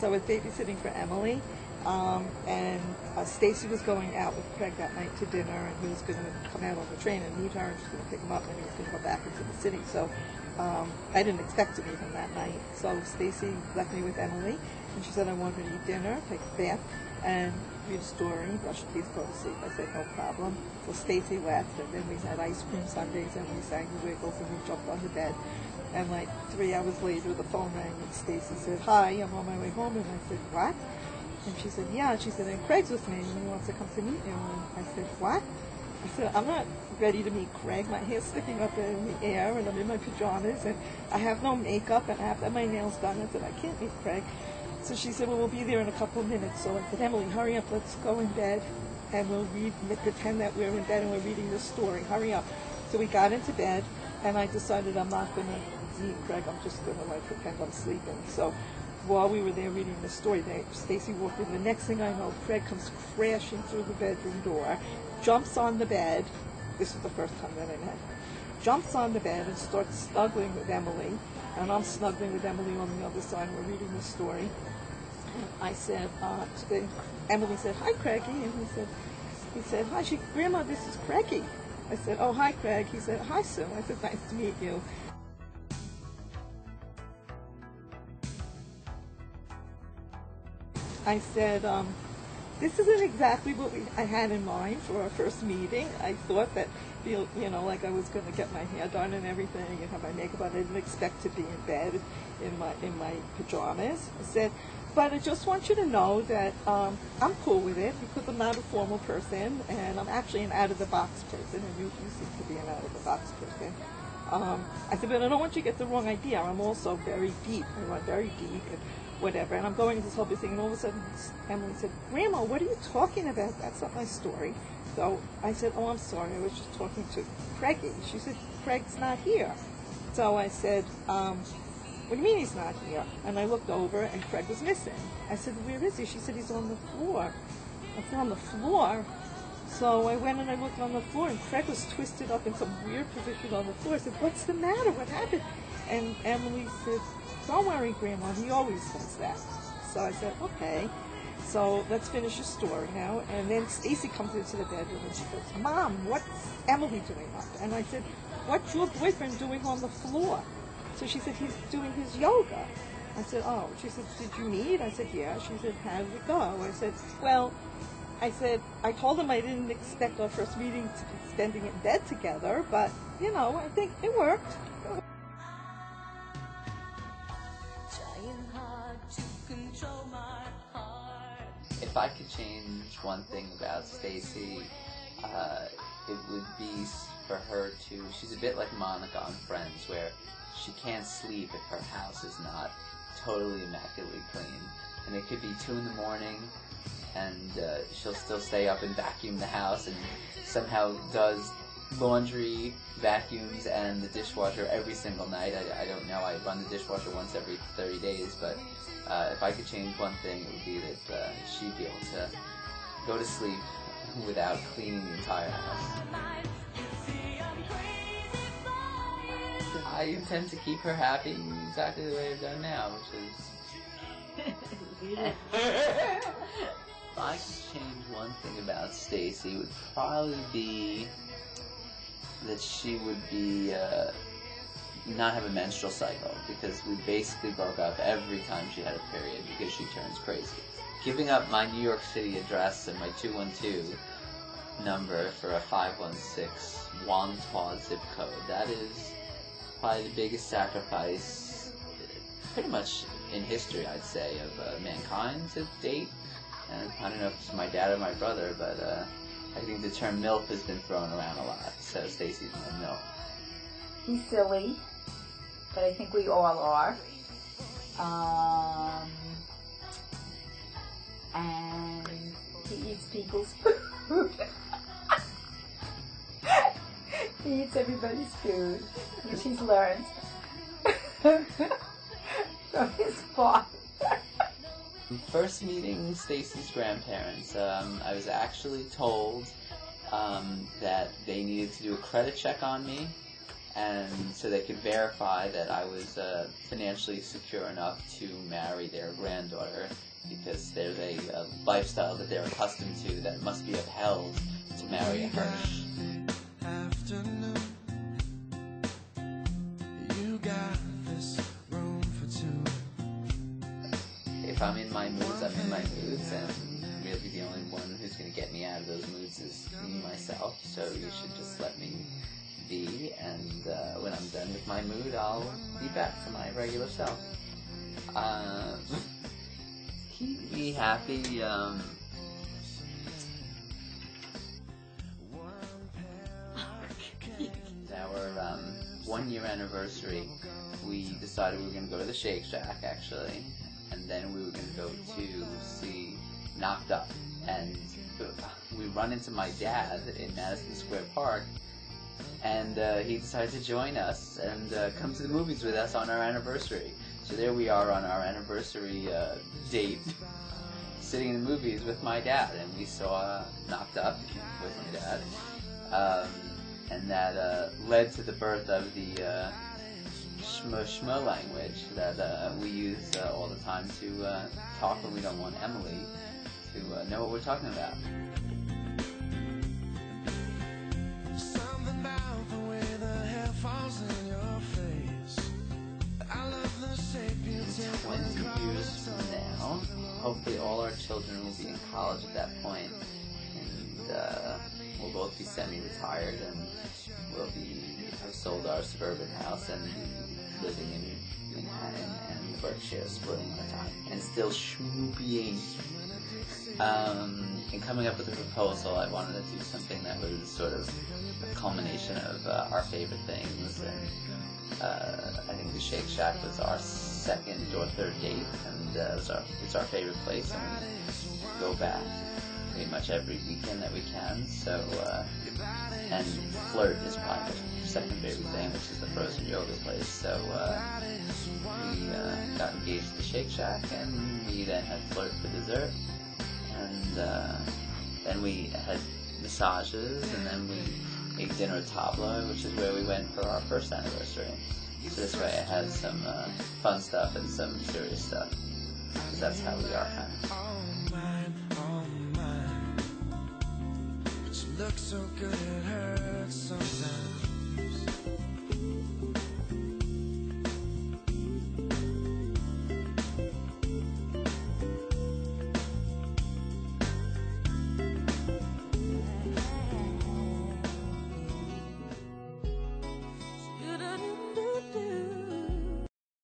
So I was babysitting for Emily, and Stacey was going out with Craig that night to dinner, and he was going to come out on the train and meet her, and she was going to pick him up, and he was going to go back into the city. So I didn't expect to meet him that night. So Stacey left me with Emily, and she said I wanted to eat dinner, take a bath, and read a story, brush your teeth, go to sleep. I said no problem. So Stacey left, and then we had ice cream sundaes, and we sang the Wiggles, and we jumped on the bed. And like 3 hours later, the phone rang, and Stacey said, "Hi, I'm on my way home." And I said, "What?" And she said, "Yeah." And she said, "And Craig's with me, and he wants to come to meet you." And I said, "What?" I said, "I'm not ready to meet Craig. My hair's sticking up in the air, and I'm in my pajamas, and I have no makeup, and I have to have my nails done." I said, "I can't meet Craig." So she said, "Well, we'll be there in a couple of minutes." So I said, "Emily, hurry up. Let's go in bed, and we'll pretend that we're in bed and we're reading this story. Hurry up." So we got into bed, and I decided I'm not going to meet Craig. I'm just going to pretend I'm sleeping. So while we were there reading the story, Stacey walked in. The next thing I know, Craig comes crashing through the bedroom door, jumps on the bed. This was the first time that I met him. Jumps on the bed and starts snuggling with Emily, and I'm snuggling with Emily on the other side. We're reading the story. And I said, Emily said, "Hi, Craigie," and he said, "Hi." She, "Grandma, this is Craigie." I said, "Oh, hi, Craig." He said, "Hi, Sue." I said, "Nice to meet you." I said, "This isn't exactly what I had in mind for our first meeting. I thought that, like I was going to get my hair done and everything and have my makeup on. I didn't expect to be in bed in my pajamas." I said, "But I just want you to know that I'm cool with it because I'm not a formal person, and I'm actually an out-of-the-box person, and you seem to be an out-of-the-box person." I said, "But I don't want you to get the wrong idea. I'm also very deep. I'm very deep and whatever." And I'm going into this whole big thing, and all of a sudden Emily said, "Grandma, what are you talking about? That's not my story." So I said, "Oh, I'm sorry. I was just talking to Craigie." She said, "Craig's not here." So I said, "What do you mean he's not here?" And I looked over, and Craig was missing. I said, "Where is he?" She said, "He's on the floor." I said, "On the floor?" So I went and I looked on the floor, and Craig was twisted up in some weird position on the floor. I said, "What's the matter? What happened?" And Emily said, "Don't worry, Grandma. He always does that." So I said, "Okay. So let's finish the story now." And then Stacey comes into the bedroom, and she goes, "Mom, what's Emily doing up?" And I said, "What's your boyfriend doing on the floor?" So she said, "He's doing his yoga." I said, "Oh." She said, "Did you meet?" I said, "Yeah." She said, "How did it go?" I said, "Well," I told him I didn't expect our first meeting to be spending in bed together, but, I think it worked. If I could change one thing about Stacey, it would be for her to, she's a bit like Monica on Friends, where she can't sleep if her house is not totally immaculately clean. And it could be 2 in the morning, and she'll still stay up and vacuum the house, and somehow does laundry, vacuums, and the dishwasher every single night. I don't know, I run the dishwasher once every 30 days, but if I could change one thing, it would be that she'd be able to go to sleep without cleaning the entire house. I intend to keep her happy exactly the way I've done now, which is... If I could change one thing about Stacey, it would probably be that she would be not have a menstrual cycle, because we basically broke up every time she had a period because she turns crazy. Giving up my New York City address and my 212 number for a 516 Wantagh zip code, that is probably the biggest sacrifice pretty much in history, I'd say, of mankind to date. And I don't know if it's my dad or my brother, but I think the term MILF has been thrown around a lot, so Stacey's my MILF. He's silly, but I think we all are. And he eats people's food. He eats everybody's food, which he's learned from his father. First meeting Stacey's grandparents, I was actually told that they needed to do a credit check on me, and so they could verify that I was financially secure enough to marry their granddaughter, because there's a lifestyle that they're accustomed to that must be upheld to marry a Hirsch. If I'm in my moods, I'm in my moods, and really the only one who's going to get me out of those moods is me, myself, so you should just let me be, and when I'm done with my mood, I'll be back to my regular self. Keep me happy, our 1 year anniversary, we decided we were going to go to the Shake Shack, actually, and then we were going to go to see Knocked Up, and we run into my dad in Madison Square Park, and he decided to join us and come to the movies with us on our anniversary. So there we are on our anniversary date, sitting in the movies with my dad, and we saw Knocked Up with my dad, and that led to the birth of the schmo language that we use all the time to talk when we don't want Emily to know what we're talking about. Something about the way the hair falls in your face. I love the shape you take. 20 years from now, hopefully all our children will be in college at that point, and we'll both be semi-retired, and we'll have sold our suburban house and be living in Manhattan and the Berkshires, splitting our time, and still schmoopying. In coming up with a proposal, I wanted to do something that was sort of a culmination of our favorite things, and I think the Shake Shack was our second or third date, and it's our favorite place, and we go back pretty much every weekend that we can. So, and Flirt is probably the second favorite thing, which is the frozen yogurt place. So we got engaged at the Shake Shack, and we then had Flirt for dessert, and then we had massages, and then we ate dinner at Tabla, which is where we went for our first anniversary. So this way I had some fun stuff and some serious stuff, because that's how we are, kind of. Look so good it hurts sometimes.